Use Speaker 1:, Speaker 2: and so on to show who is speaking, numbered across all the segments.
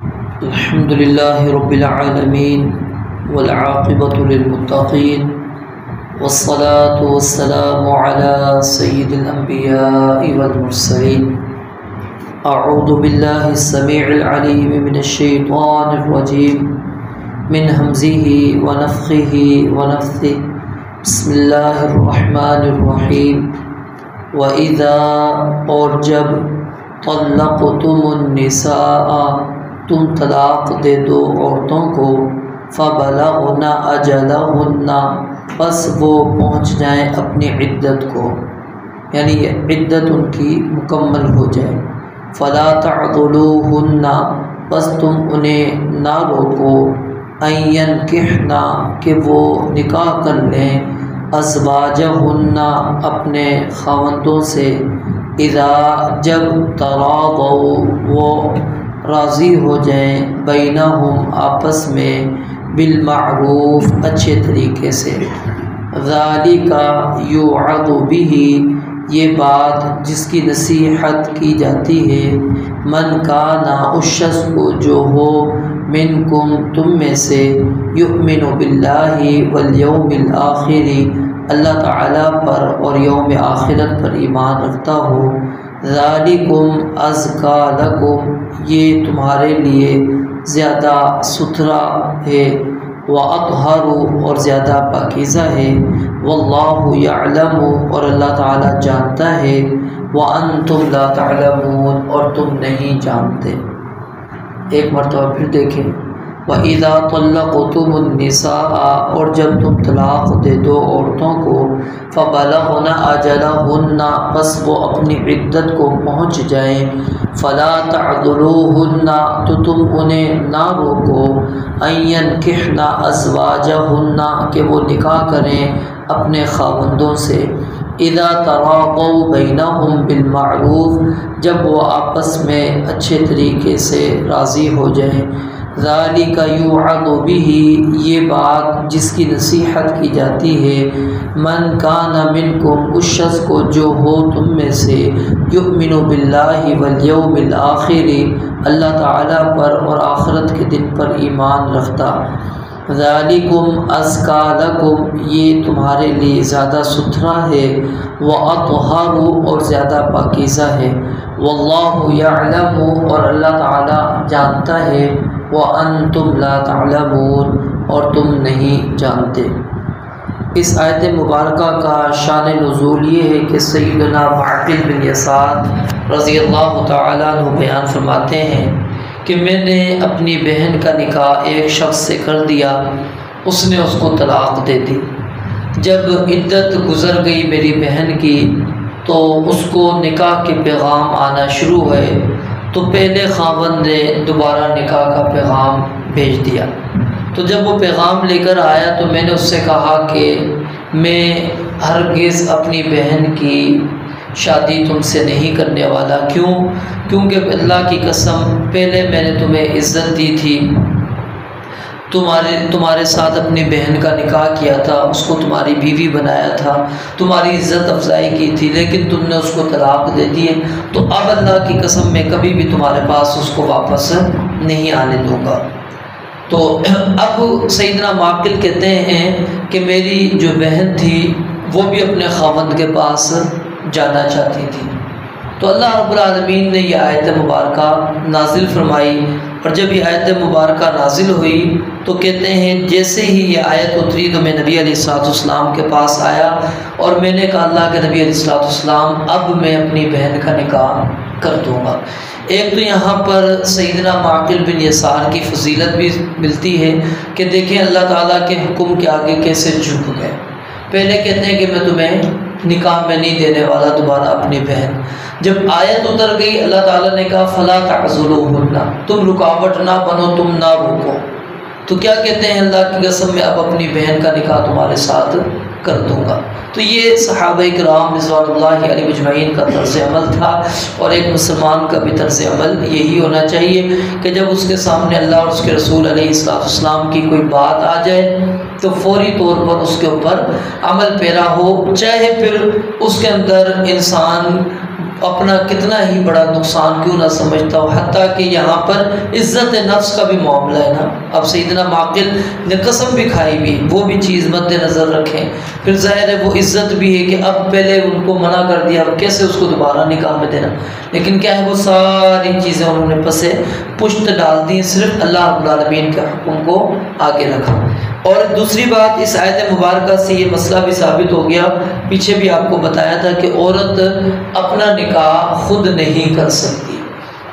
Speaker 1: الحمد لله رب العالمين والعاقبة للمتقين والصلاة والسلام على سيد الأنبياء والمرسلين. أعوذ بالله السميع العليم من الشيطان الرجيم من همزه ونفخه ونفثه. بسم الله الرحمن الرحيم. وَإِذَا اور جب طلقتم النساء تم طلاق دے دو عورتوں کو فبلغن اجلہن پس وہ پہنچ جائیں اپنی عدت کو، یعنی عدت ان کی مکمل ہو جائے. فلا تعضلوہن پس تم انہیں نہ روکو ان ینکحن کہ وہ نکاح کر لیں ازواجہن اپنے خاوندوں سے اذا جب تراضوا وہ راضی ہو جائیں بینہم آپس میں بالمعروف اچھے طریقے سے. ذالک یوعظ بہ یہ بات جس کی نصیحت کی جاتی ہے من کان اس شخص کو جو ہو منکم تم میں سے یؤمن باللہ والیوم الآخر اللہ تعالیٰ پر اور یوم آخرت پر ایمان رکھتا ہو. ذالکم ازکا لکم یہ تمہارے لیے زیادہ ستھرا ہے، واطہر اور زیادہ پاکیزہ ہے. واللہ یعلم اور اللہ تعالیٰ جانتا ہے، وانتم لا تعلمون اور تم نہیں جانتے. ایک مرتبہ پھر دیکھیں. وَإِذَا طَلَّقْتُمُ النِّسَاءَ اور جب تم طلاق دے دو عورتوں کو فَبَلَغْنَ أَجَلَهُنَّ پس وہ اپنی عدت کو پہنچ جائیں فَلَا تَعْضُلُوهُنَّ تو تم انہیں نہ روکو أَن يَنكِحْنَ أَزْوَاجَهُنَّ کہ وہ نکاح کریں اپنے خاوندوں سے. اذا تراضوا بینہم بالمعروف جب وہ آپس میں اچھے طریقے سے راضی ہو جائیں. ذالک یوعظ بہ یہ بات جس کی نصیحت کی جاتی ہے من کان منکم اس شخص کو جو ہو تم میں سے یؤمن باللہ والیوم الآخر اللہ تعالیٰ پر اور آخرت کے دن پر ایمان رکھتا. ذالکم ازکا لکم یہ تمہارے لیے زیادہ ستھرا ہے، واطہر اور زیادہ پاکیزہ ہے. واللہ یعلم اور اللہ تعالیٰ جانتا ہے، وانتم لا تعلمون اور تم نہیں جانتے. اس آیت مبارکہ کا شان نزول یہ ہے کہ سیدنا معقل بن یسار رضی اللہ تعالیٰ عنہ بیان فرماتے ہیں کہ میں نے اپنی بہن کا نکاح ایک شخص سے کر دیا، اس نے اس کو طلاق دے دی. جب عدت گزر گئی میری بہن کی تو اس کو نکاح کے پیغام آنا شروع ہوئے، تو پہلے خاوند نے دوبارہ نکاح کا پیغام بھیج دیا. تو جب وہ پیغام لے کر آیا تو میں نے اس سے کہا کہ میں ہرگز اپنی بہن کی شادی تم سے نہیں کرنے والا. کیوں؟ کیونکہ اللہ کی قسم پہلے میں نے تمہیں عزت دی تھی، تمہارے ساتھ اپنی بہن کا نکاح کیا تھا، اس کو تمہاری بیوی بنایا تھا، تمہاری عزت افزائی کی تھی، لیکن تم نے اس کو طلاق دے دی. تو اب اللہ کی قسم میں کبھی بھی تمہارے پاس اس کو واپس نہیں آنے دوں گا. تو اب سیدنا معقل کہتے ہیں کہ میری جو بہن تھی وہ بھی اپنے خاوند کے پاس جانا چاہتی تھی. تو اللہ رب العالمین نے یہ آیت مبارکہ نازل فرمائی، اور جب یہ آیت مبارکہ نازل ہوئی تو کہتے ہیں جیسے ہی یہ آیت اتری تو میں نبی علیہ السلام کے پاس آیا اور میں نے کہا اللہ کے نبی علیہ السلام اب میں اپنی بہن کا نکاح کر دوں گا. ایک تو یہاں پر سیدنا معقل بن یسار کی فضیلت بھی ملتی ہے کہ دیکھیں اللہ تعالیٰ کے حکم کے آگے کیسے جھک گئے. پہلے کہتے ہیں کہ میں تمہیں نکاح میں نہیں دینے والا دوبارہ اپنی بہن. جب آیت اتر گئی اللہ تعالیٰ نے کہا فلا تعضلوہن تم رکاوٹ نہ بنو، تم نہ روکو. تو کیا کہتے ہیں اللہ کی قسم میں اب اپنی بہن کا نکاح تمہارے ساتھ کر دوں گا. تو یہ صحابہ کرام رضوان اللہ علیہم اجمعین کا طرز عمل تھا، اور ایک مسلمان کا بھی طرز عمل یہی ہونا چاہیے کہ جب اس کے سامنے اللہ اور اس کے رسول علیہ السلام کی کوئی بات آ جائے تو فوری طور پر اس کے اوپر عمل پیرا ہو، چاہے پھر اس کے اندر انسان اپنا کتنا ہی بڑا نقصان کیوں نہ سمجھتا ہو، حتیٰ کہ یہاں پر عزت نفس کا بھی معاملہ ہے نا۔ اب سیدنا معقل نے قسم بھی کھائی بھی، وہ بھی چیز مد نظر رکھیں، پھر ظاہر ہے وہ عزت بھی ہے کہ اب پہلے ان کو منع کر دیا، اب کیسے اس کو دوبارہ نکاح میں دینا، لیکن کیا ہے وہ ساری چیزیں انہوں نے پسے پشت ڈال دی، صرف اللہ رب العالمین کے حکم کو آگے رکھا۔ اور دوسری بات، اس آیت مبارکہ سے یہ مسئلہ بھی ثابت ہو گیا، پیچھے بھی آپ کو بتایا تھا کہ عورت اپنا نکاح خود نہیں کر سکتی،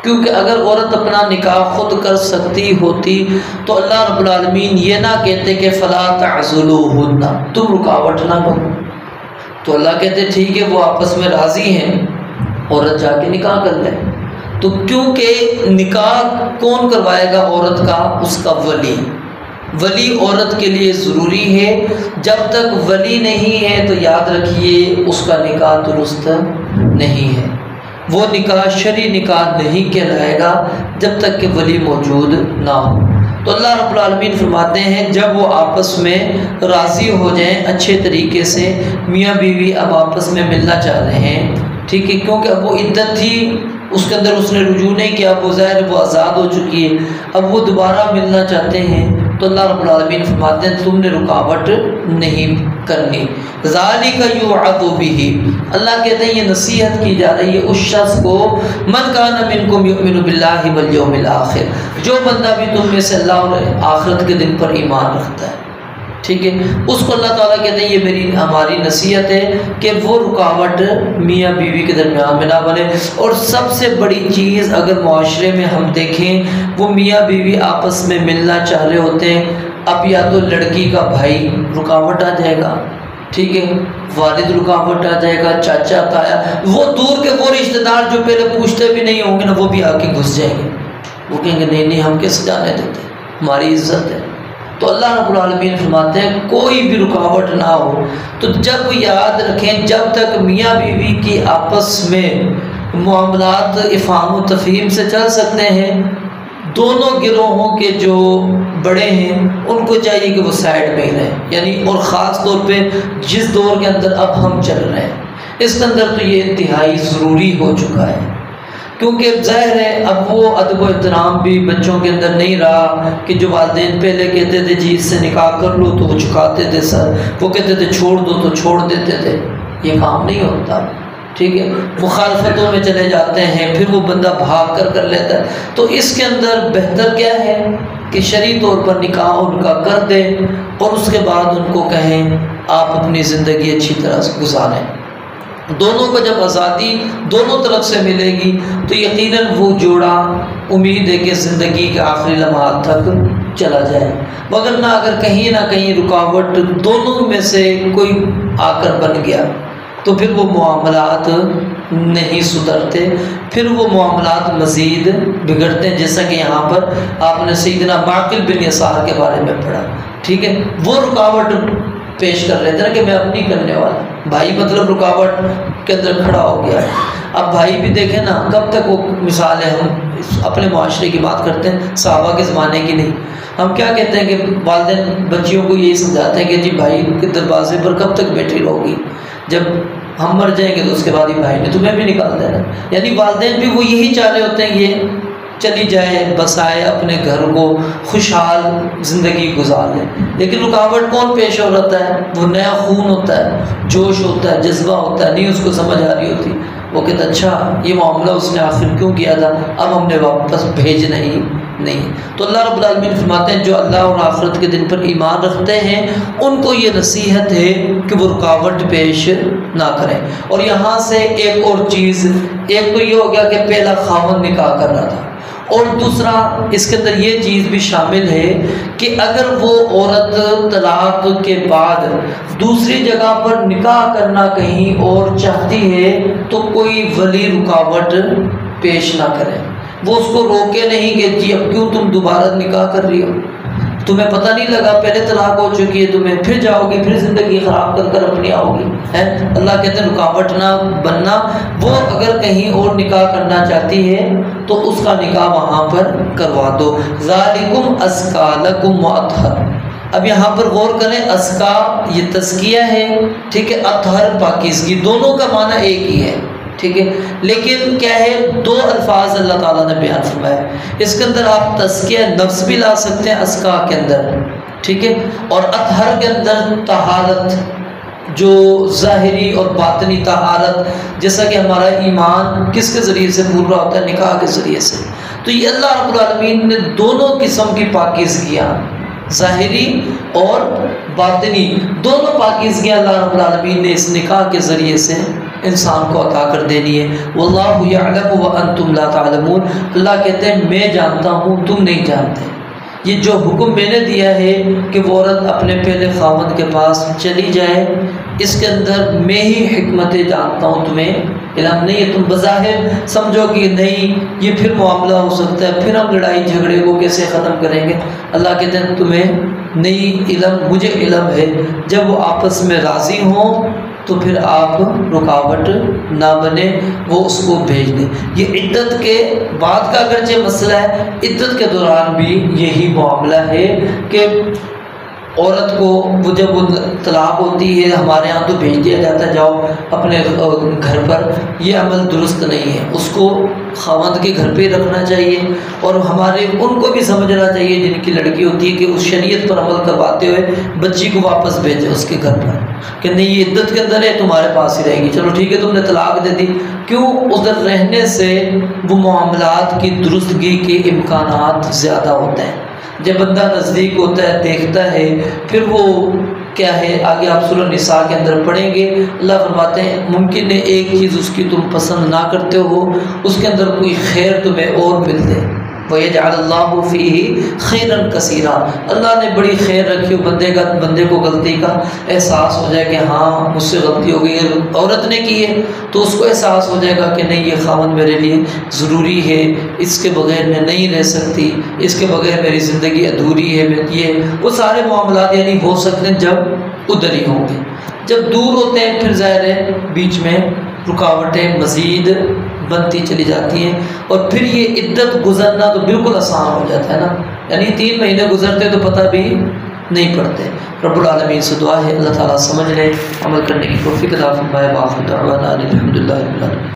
Speaker 1: کیونکہ اگر عورت اپنا نکاح خود کر سکتی ہوتی تو اللہ رب العالمین یہ نہ کہتے کہ فلا تعضلوہن، تم رکاوٹ نہ بنو، تو اللہ کہتے ٹھیک ہے وہ آپس میں راضی ہیں، عورت جا کے نکاح کر لے۔ تو کیونکہ نکاح کون کروائے گا عورت کا؟ اس کا ولی عورت کے لیے ضروری ہے، جب تک ولی نہیں ہے تو یاد رکھیے اس کا نکاح درست نہیں ہے، وہ نکاح شرعی نکاح نہیں کہلائے گا جب تک کہ ولی موجود نہ ہو۔ تو اللہ رب العالمین فرماتے ہیں جب وہ آپس میں راضی ہو جائیں اچھے طریقے سے، میاں بیوی اب آپس میں ملنا چاہ رہے ہیں، ٹھیک ہے، کیونکہ اب وہ عدت تھی، اس کے اندر اس نے رجوع نہیں کیا، وہ ظاہر وہ آزاد ہو چکی ہے، اب وہ دوبارہ ملنا چاہتے ہیں، تو اللہ رب العالمین فرماتے ہیں تم نے رکاوٹ نہیں کرنی۔ ذالک یوعظ بہ، اللہ کہتے ہیں یہ نصیحت کی جا رہی ہے اس شخص کو، من کان منکم یؤمن باللہ والیوم الآخر، جو بندہ بھی تم میں سے اللہ اور آخرت کے دن پر ایمان رکھتا ہے، ٹھیک ہے، اس کو اللہ تعالیٰ کہتے ہیں یہ ہماری نصیحت ہے کہ وہ رکاوٹ میاں بیوی کے درمیان میں نہ بنے۔ اور سب سے بڑی چیز اگر معاشرے میں ہم دیکھیں، وہ میاں بیوی آپس میں ملنا چاہ رہے ہوتے ہیں، اب یا تو لڑکی کا بھائی رکاوٹ آ جائے گا، ٹھیک ہے، والد رکاوٹ آ جائے گا، چاچا تایا، وہ دور کے وہ رشتہ دار جو پہلے پوچھتے بھی نہیں ہوں گے نا، وہ بھی آ کے گھس جائیں گے، وہ کہیں گے نہیں ہم کیسے جانے دیتے، ہماری عزت ہے۔ تو اللہ رب العالمین فرماتے ہیں کوئی بھی رکاوٹ نہ ہو۔ تو جب یاد رکھیں جب تک میاں بیوی کی آپس میں معاملات افہام و تفہیم سے چل سکتے ہیں، دونوں گروہوں کے جو بڑے ہیں ان کو چاہیے کہ وہ سائڈ میں ہی رہیں، یعنی اور خاص طور پہ جس دور کے اندر اب ہم چل رہے ہیں اس کے اندر تو یہ انتہائی ضروری ہو چکا ہے، کیونکہ ظاہر ہے اب وہ ادب و احترام بھی بچوں کے اندر نہیں رہا کہ جو والدین پہلے کہتے تھے جی اس سے نکاح کر لو تو وہ چکاتے تھے سر، وہ کہتے تھے چھوڑ دو تو چھوڑ دیتے تھے، یہ کام نہیں ہوتا، ٹھیک ہے، مخالفتوں میں چلے جاتے ہیں، پھر وہ بندہ بھاگ کر لیتا ہے۔ تو اس کے اندر بہتر کیا ہے کہ شرعی طور پر نکاح ان کا کر دیں اور اس کے بعد ان کو کہیں آپ اپنی زندگی اچھی طرح سے گزاریں۔ دونوں کو جب آزادی دونوں طرف سے ملے گی تو یقیناً وہ جوڑا امید ہے کہ زندگی کے آخری لمحات تک چلا جائے، مگر نہ اگر کہیں نہ کہیں رکاوٹ دونوں میں سے کوئی آ کر بن گیا تو پھر وہ معاملات نہیں سدھرتے، پھر وہ معاملات مزید بگڑتے ہیں، جیسا کہ یہاں پر آپ نے سیدنا معقل بن یسار کے بارے میں پڑھا، ٹھیک ہے، وہ رکاوٹ پیش کر رہے تھے نا کہ میں اپنی کرنے والا، بھائی مطلب رکاوٹ کے اندر کھڑا ہو گیا۔ اب بھائی بھی دیکھیں نا کب تک وہ مثال ہے، ہم اپنے معاشرے کی بات کرتے ہیں صحابہ کے زمانے کی نہیں، ہم کیا کہتے ہیں کہ والدین بچیوں کو یہی سمجھاتے ہیں کہ جی بھائی کے دروازے پر کب تک بیٹھی رہو گی، جب ہم مر جائیں گے تو اس کے بعد ہی بھائی نے تمہیں بھی نکال دینا، یعنی والدین بھی وہ یہی چاہ رہے ہوتے ہیں یہ چلی جائے بسائے اپنے گھر کو خوشحال زندگی گزار لیں، لیکن رکاوٹ کون پیش ہو رہتا ہے؟ وہ نیا خون ہوتا ہے، جوش ہوتا ہے، جذبہ ہوتا ہے، نہیں اس کو سمجھ آ رہی ہوتی، وہ کہتا اچھا یہ معاملہ اس نے آخر کیوں کیا تھا، اب ہم نے واپس بھیجنا ہی نہیں۔ تو اللہ رب العالمین فرماتے ہیں جو اللہ اور آخرت کے دن پر ایمان رکھتے ہیں ان کو یہ نصیحت ہے کہ وہ رکاوٹ پیش نہ کریں۔ اور یہاں سے ایک اور چیز، ایک تو یہ ہو گیا کہ پہلا خاوند نکاح کر رہا تھا، اور دوسرا اس کے اندر یہ چیز بھی شامل ہے کہ اگر وہ عورت طلاق کے بعد دوسری جگہ پر نکاح کرنا کہیں اور چاہتی ہے تو کوئی ولی رکاوٹ پیش نہ کرے، وہ اس کو روکے نہیں کہ جی اب کیوں تم دوبارہ نکاح کر رہی ہو، تمہیں پتہ نہیں لگا پہلے طلاق ہو چکی ہے تمہیں، پھر جاؤ گی پھر زندگی خراب کر کر اپنی آؤ گی، ہے اللہ کہتے ہیں رکاوٹ نہ بننا، وہ اگر کہیں اور نکاح کرنا چاہتی ہے تو اس کا نکاح وہاں پر کروا دو۔ ذالکم ازکی لکم واطہر، اب یہاں پر غور کریں، ازکا یہ تزکیہ ہے، ٹھیک ہے، اطہر پاکیزگی، دونوں کا معنی ایک ہی ہے، ٹھیک ہے، لیکن کیا ہے دو الفاظ اللہ تعالیٰ نے بیان فرمایا، اس کے اندر آپ تزکیہ نفس بھی لا سکتے ہیں اسکا کے اندر، ٹھیک ہے، اور اطہر کے اندر طہارت، جو ظاہری اور باطنی طہارت، جیسا کہ ہمارا ایمان کس کے ذریعے سے پورا ہوتا ہے؟ نکاح کے ذریعے سے۔ تو یہ اللہ رب العالمین نے دونوں قسم کی پاکیزگیاں، ظاہری اور باطنی، دونوں پاکیزگیاں اللہ رب العالمین نے اس نکاح کے ذریعے سے انسان کو عطا کر دینی ہے۔ واللہ یعلم وانتم لا تعلمون، اللہ کہتے ہیں میں جانتا ہوں تم نہیں جانتے۔ یہ جو حکم میں نے دیا ہے کہ وہ عورت اپنے پہلے خاوند کے پاس چلی جائے، اس کے اندر میں ہی حکمتیں جانتا ہوں، تمہیں علم نہیں ہے۔ تم بظاہر سمجھو کہ نہیں یہ پھر معاملہ ہو سکتا ہے، پھر ہم لڑائی جھگڑے کو کیسے ختم کریں گے؟ اللہ کہتے ہیں تمہیں نہیں علم، مجھے علم ہے۔ جب وہ آپس میں راضی ہوں تو پھر آپ رکاوٹ نہ بنے، وہ اس کو بھیج دیں۔ یہ عدت کے بعد کا اگرچہ مسئلہ ہے، عدت کے دوران بھی یہی معاملہ ہے کہ عورت کو وہ جب وہ طلاق ہوتی ہے ہمارے ہاں تو بھیج دیا جاتا ہے جاؤ اپنے گھر پر، یہ عمل درست نہیں ہے، اس کو خاوند کے گھر پہ ہی رکھنا چاہیے، اور ہمارے ان کو بھی سمجھنا چاہیے جن کی لڑکی ہوتی ہے کہ اس شریعت پر عمل کرواتے ہوئے بچی کو واپس بھیجے اس کے گھر پر، کہ نہیں یہ عدت کے اندر ہے تمہارے پاس ہی رہے گی، چلو ٹھیک ہے تم نے طلاق دے دی۔ کیوں؟ ادھر رہنے سے وہ معاملات کی درستگی کے امکانات زیادہ ہوتے ہیں۔ جب بندہ نزدیک ہوتا ہے، دیکھتا ہے، پھر وہ کیا ہے، آگے آپ سورہ النساء کے اندر پڑھیں گے، اللہ فرماتے ہیں ممکن ہے ایک چیز اس کی تم پسند نہ کرتے ہو، اس کے اندر کوئی خیر تمہیں اور مل دے۔ وَيَجْعَلَ اللَّهُ فِيهِ خَيْرًا كَثِيرًا، اللہ نے بڑی خیر رکھی ہو، بندے کو غلطی کا احساس ہو جائے کہ ہاں مجھ سے غلطی ہو گئی ہے، عورت نے کی ہے تو اس کو احساس ہو جائے گا کہ نہیں یہ خاوند میرے لیے ضروری ہے، اس کے بغیر میں نہیں رہ سکتی، اس کے بغیر میری زندگی ادھوری ہے، یہ وہ سارے معاملات یعنی ہو سکتے ہیں جب ادھر ہی ہوں گے۔ جب دور ہوتے ہیں پھر ظاہر ہے بیچ میں رکاوٹیں مزید بنتی چلی جاتی ہیں، اور پھر یہ عدت گزرنا تو بالکل آسان ہو جاتا ہے نا، یعنی 3 مہینے گزرتے تو پتہ بھی نہیں پڑتے۔ رب العالمین سے دعا ہے اللہ تعالیٰ سمجھ لے، عمل کرنے کی توفیق عطا فرمائے۔ وآخر دعوانا الحمدللہ رب العالمین۔